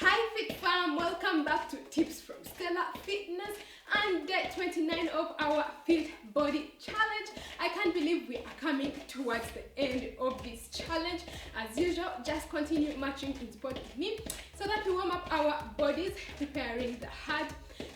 Hi Fit Fam, welcome back to Tips from Stella Fitness and day 29 of our Fit Body Challenge. I can't believe we are coming towards the end of this challenge. As usual, just continue marching in support with me so that we warm up our bodies, preparing the heart,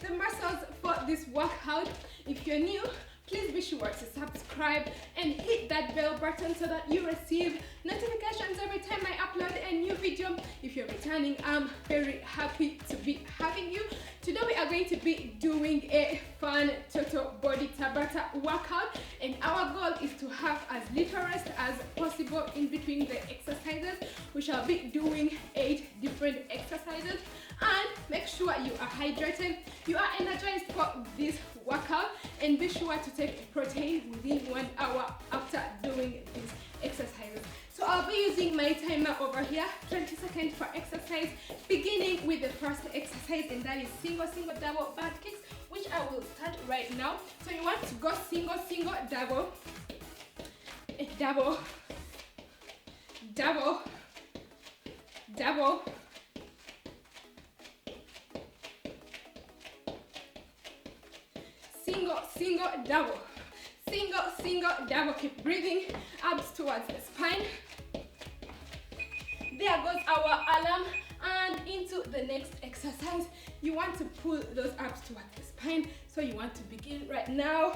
the muscles for this workout. If you're new, please be sure to subscribe and hit that bell button so that you receive notifications every time I upload a new video. If you're returning, I'm very happy to be having you. Today we are going to be doing a fun total body Tabata workout, and our goal is to have as little rest as possible in between the exercises. We shall be doing 8 different exercises, and make sure you are hydrated, you are energized for this workout, and be sure to take protein within 1 hour after doing these exercises. So I'll be using my timer over here, 20 seconds per exercise, beginning with the first exercise, and that is single, double back kicks, which I will start right now. So you want to go single, double, double, double, double, single, double, single, double. Keep breathing, abs towards the spine. There goes our alarm, and into the next exercise. You want to pull those abs towards the spine, so you want to begin right now.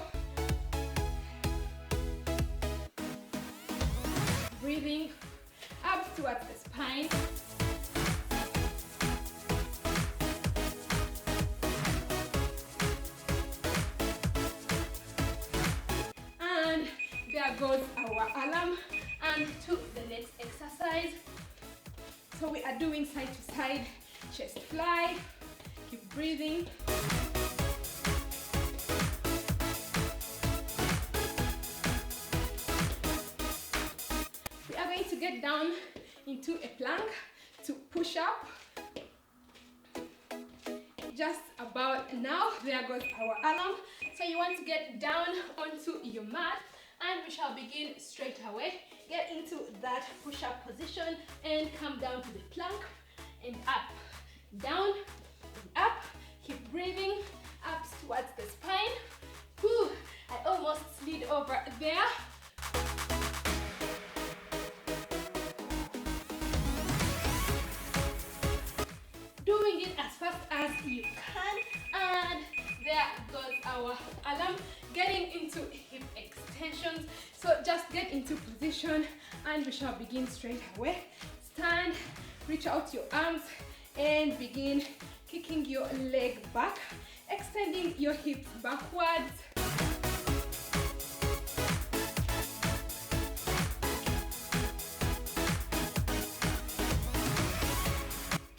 Breathing, abs towards the spine. And there goes our alarm, and to the next exercise. So we are doing side to side chest fly. Keep breathing. We are going to get down into a plank to push up. Just about now. There goes our alarm. So you want to get down onto your mat, and we shall begin straight away. Get into that push-up position and come down to the plank and up, down, and up. Keep breathing, up towards the spine. Whew, I almost slid over there. Doing it as fast as you can, and there goes our alarm. Getting into hip extensions. So just get into position, and we shall begin straight away. Stand, reach out your arms, and begin kicking your leg back, extending your hips backwards.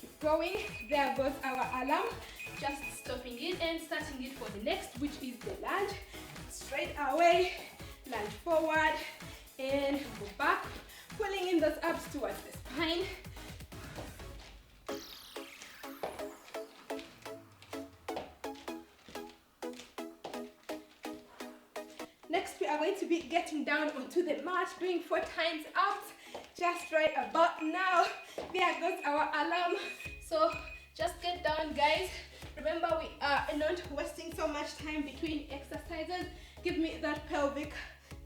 Keep going. There goes our alarm. Just stopping it and starting it for the next, which is the lunge. Straight away, lunge forward and go back, pulling in those abs towards the spine. Next, we are going to be getting down onto the mat, doing 4 times abs, just right about now. There goes our alarm. So just get down, guys. Remember, we are not wasting so much time between exercises. Give me that pelvic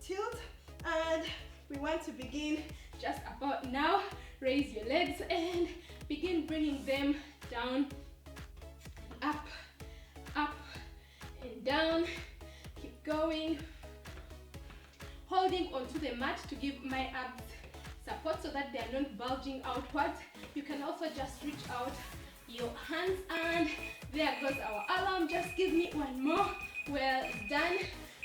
tilt, and we want to begin just about now. Raise your legs and begin bringing them down, up, and down. Keep going. Holding onto the mat to give my abs support so that they are not bulging outwards. You can also just reach out your hands, and there goes our alarm. Just give me 1 more. Well done,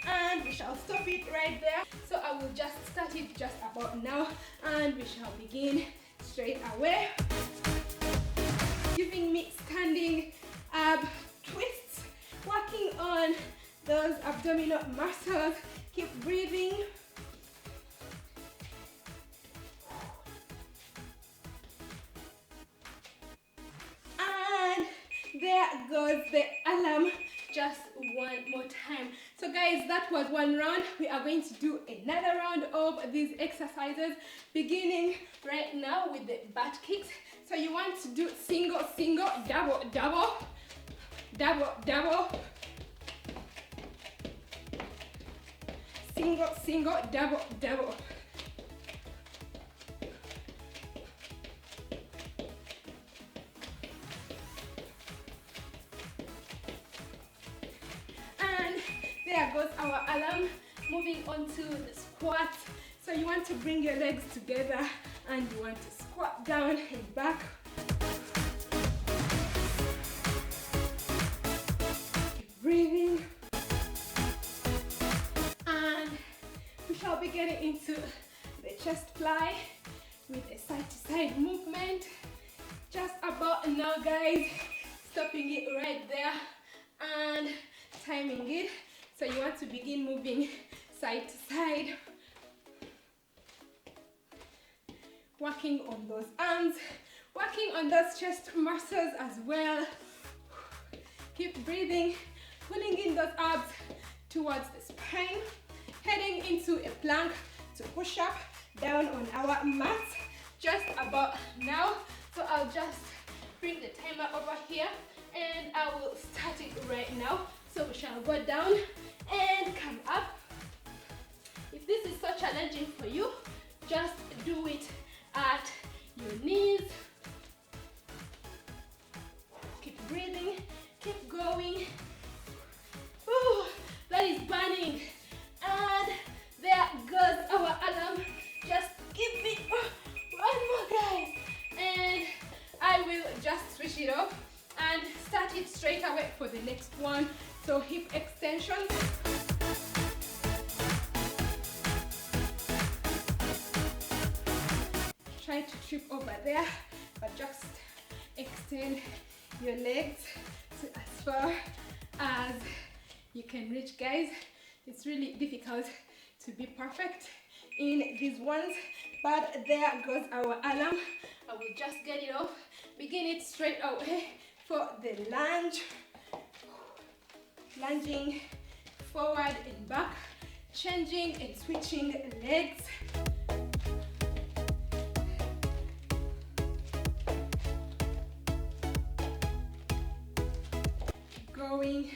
and we shall stop it right there. So I will just start it just about now, and we shall begin straight away. Giving me standing ab twists, working on those abdominal muscles. Keep breathing. There goes the alarm. Just one more time. So guys, that was one round. We are going to do another round of these exercises, beginning right now with the butt kicks. So you want to do single, single, double, double, double, double, single, single, double, double. And there goes our alarm. Moving on to the squat. So you want to bring your legs together and you want to squat down and back. Keep breathing. And we shall be getting into the chest fly with a side-to-side movement. Just about now, guys. Stopping it right there and timing it. So you want to begin moving side to side. Working on those arms, working on those chest muscles as well. Keep breathing, pulling in those abs towards the spine, heading into a plank to push up down on our mats just about now. So I'll just bring the timer over here and I will start it right now. So we shall go down and come up. If this is so challenging for you, just do it at your knees. Keep breathing, keep going. Ooh, that is burning. And there goes our alarm. Just give me one more, guys. And I will just switch it off and start it straight away for the next one. So hip extensions. Try to trip over there, but just extend your legs to as far as you can reach, guys. It's really difficult to be perfect in these ones, but there goes our alarm. I will just get it off. Begin it straight away for the lunge. Lunging forward and back, changing and switching legs. Going.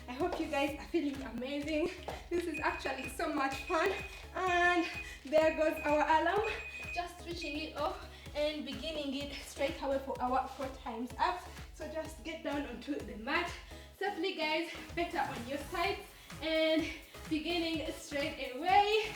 I hope you guys are feeling amazing. This is actually so much fun. And there goes our alarm. Just switching it off and beginning it straight away for our 4 times up. So just get down onto the mat safely, guys. Better on your sides and beginning straight away.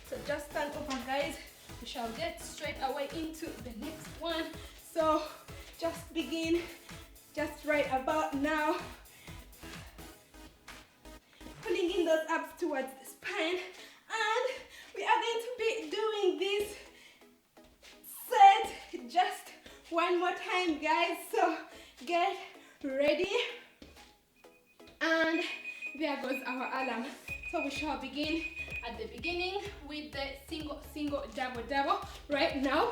So just stand over, guys. We shall get straight away into the next one. So just begin just right about now. Pulling in those abs towards the spine. And we are going to be doing this set just one more time, guys. So get ready. And there goes our alarm. So we shall begin at the beginning with the single, single, double, double right now.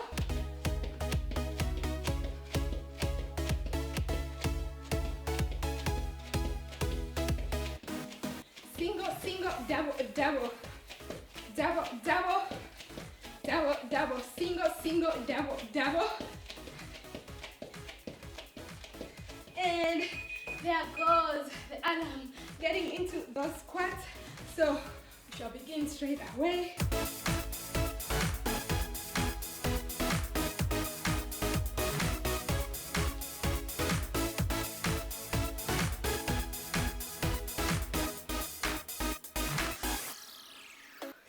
Single, single, double, double, double, double, double, double, single, single, double, double. And there goes the alarm getting into those squats. So we shall begin straight away.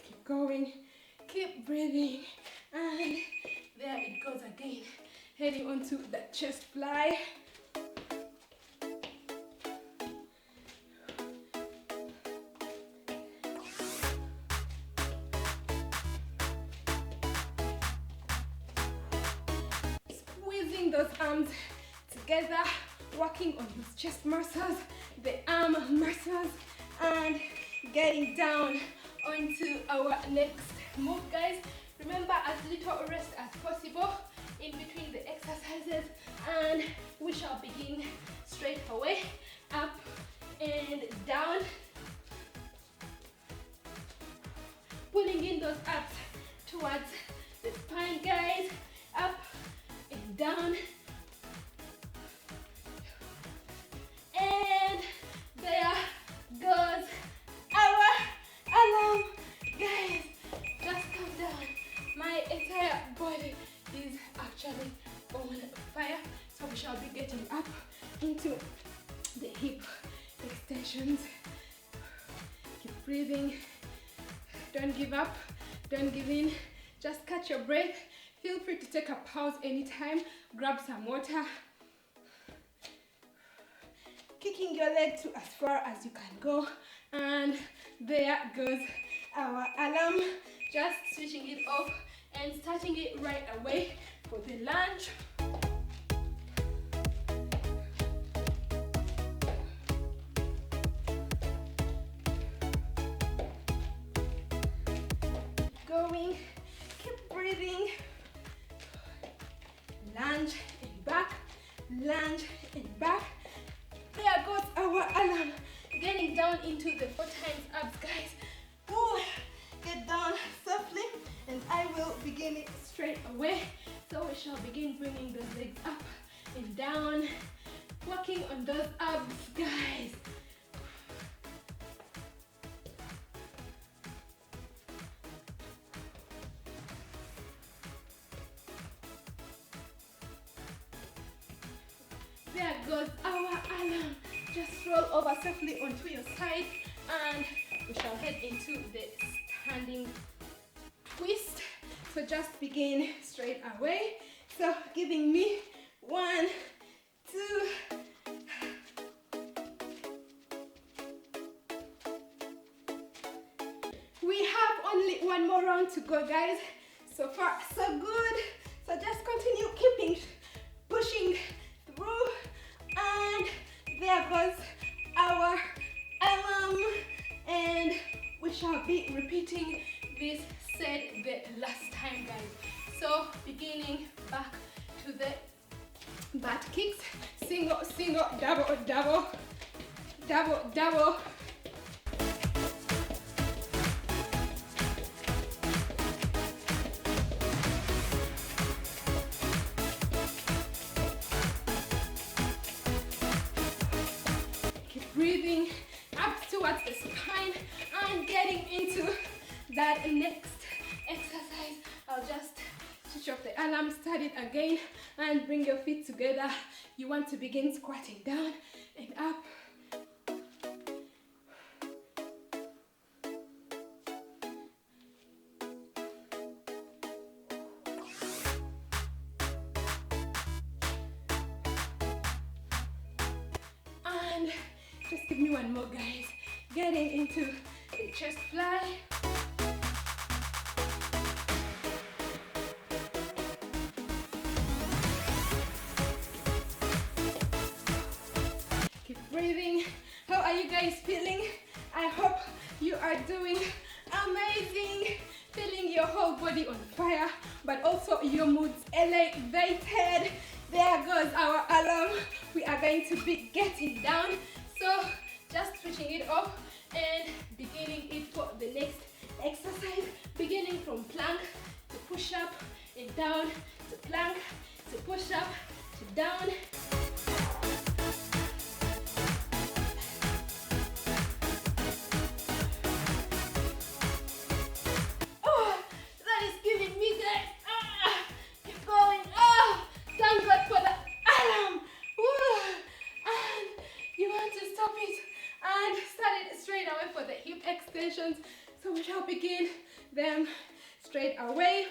Keep going, keep breathing, and there it goes again. Heading onto the chest fly. Those arms together, working on those chest muscles, the arm muscles, and getting down onto our next move, guys. Remember, as little rest as possible in between the exercises, and we shall begin straight away, up and down, pulling in those abs towards the spine, guys, up and down, and there goes our alarm, guys. Just calm down. My entire body is actually on fire, so we shall be getting up into the hip extensions. Keep breathing. Don't give up. Don't give in. Just catch your breath. Feel free to take a pause anytime. Grab some water. Kicking your leg to as far as you can go. And there goes our alarm. Just switching it off and starting it right away for the lunge. Going, keep breathing. Lunge and back, lunge and back. There goes our alarm. Getting down into the 4 times abs, guys. Ooh, get down softly, and I will begin it straight away. So we shall begin bringing those legs up and down, working on those abs, guys. There goes our alarm. Just roll over safely onto your side, and we shall head into the standing twist. So just begin straight away. So giving me 1, 2. We have only 1 more round to go, guys. So far, so good. So just continue keeping pushing through, and there goes our alarm, and we shall be repeating this set the last time, guys. So beginning back to the butt kicks, single, single, double, double, double, double. Breathing up towards the spine and getting into that next exercise. I'll just switch off the alarm, start it again, and bring your feet together. You want to begin squatting down and up. And just give me 1 more, guys. Getting into the chest fly. Keep breathing. How are you guys feeling? I hope you are doing amazing. Feeling your whole body on fire, but also your moods elevated. There goes our alarm. We are going to be getting down. So just switching it off and beginning it for the next exercise. Beginning from plank to push up and down, to plank, to push up, to down. Oh, that is giving me guys. Keep going. Thank God for the alarm. And you want to stop it and start it straight away for the hip extensions. So we shall begin them straight away.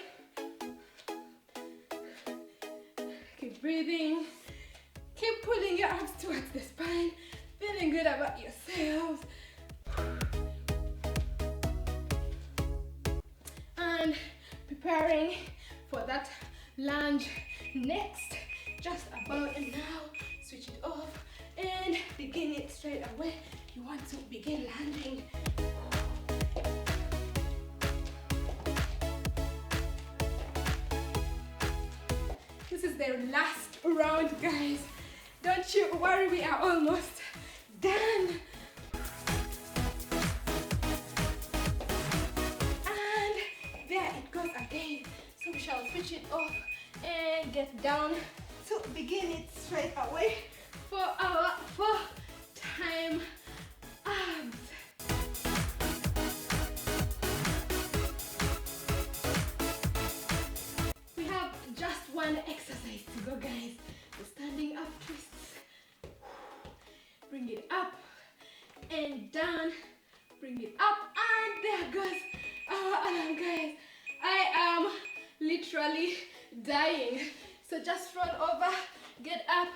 Keep breathing. Keep pulling your arms towards the spine. Feeling good about yourselves. And preparing for that lunge next. Just about now. Switch it off and begin it straight away. You want to begin landing. This is the last round, guys. Don't you worry, we are almost done. And there it goes again. So we shall switch it off and get down to begin it straight away for our 4-time abs. We have just one exercise to go, guys. The standing up twists. Bring it up and down. Bring it up, and there goes our arm, guys. I am literally dying. So just roll over, get up,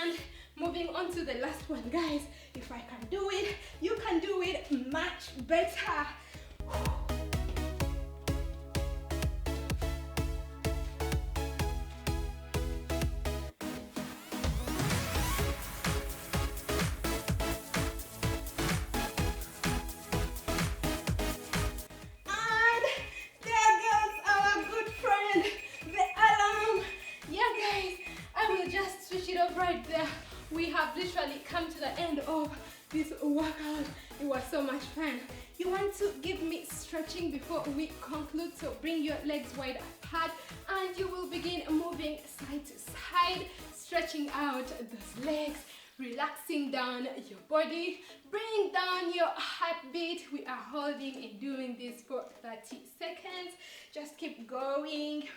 and moving on to the last one, guys. If I can do it, you can do it much better. Right there, we have literally come to the end of this workout. It was so much fun. You want to give me stretching before we conclude, so bring your legs wide apart and you will begin moving side to side, stretching out those legs, relaxing down your body, bring down your heartbeat. We are holding and doing this for 30 seconds. Just keep going.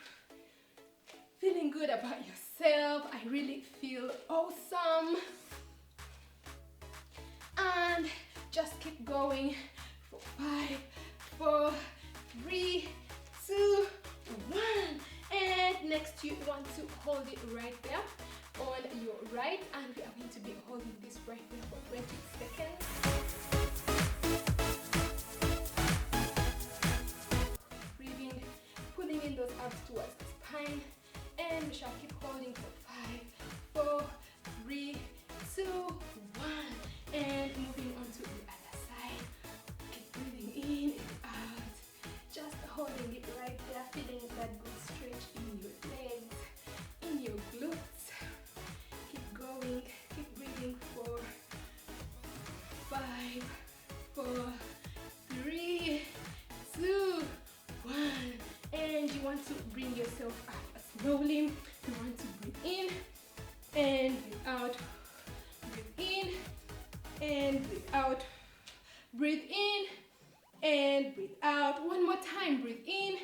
Feeling good about yourself. I really feel awesome. And just keep going for 5, 4, 3, 2, 1. And next you want to hold it right there on your right, and we are going to be holding this right there for 20 seconds. Breathing, pulling in those abs towards the spine. And we shall keep holding for 5, 4, 3, 2, 1. And moving on to the other side. Keep breathing in and out. Just holding it right there, feeling that good stretch in your legs, in your glutes. Keep going, keep breathing for 5, 4, 3, 2, 1. And you want to bring yourself up slowly. You want to breathe in and breathe out. Breathe in and breathe out. Breathe in and breathe out. One more time. Breathe in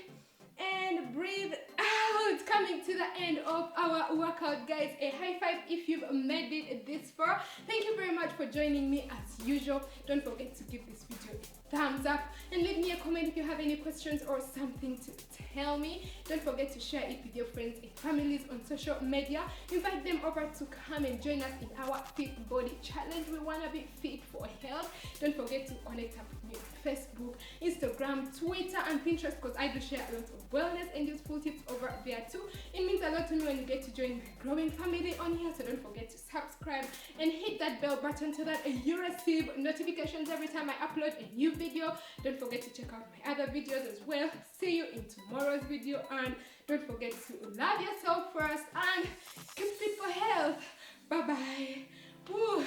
and breathe out. Coming to the end of our workout, guys. A high five if you've made it this far. Thank you very much for joining me as usual. Don't forget to give this video a thumbs up and leave me a comment if you have any questions or something to tell me. Don't forget to share it with your friends and families on social media. Invite them over to come and join us in our Fit Body Challenge. We want to be fit for health. Don't forget to connect up with me on Facebook, Instagram, Twitter, and Pinterest, because I do share a lot of wellness and useful tips over there too. It means a lot to me when you get to join my growing family on here. So don't forget to subscribe and hit that bell button so that you receive notifications every time I upload a new video. Don't forget to check out my other videos as well. See you in tomorrow's video, and don't forget to love yourself first and keep fit for health. Bye bye. Woo.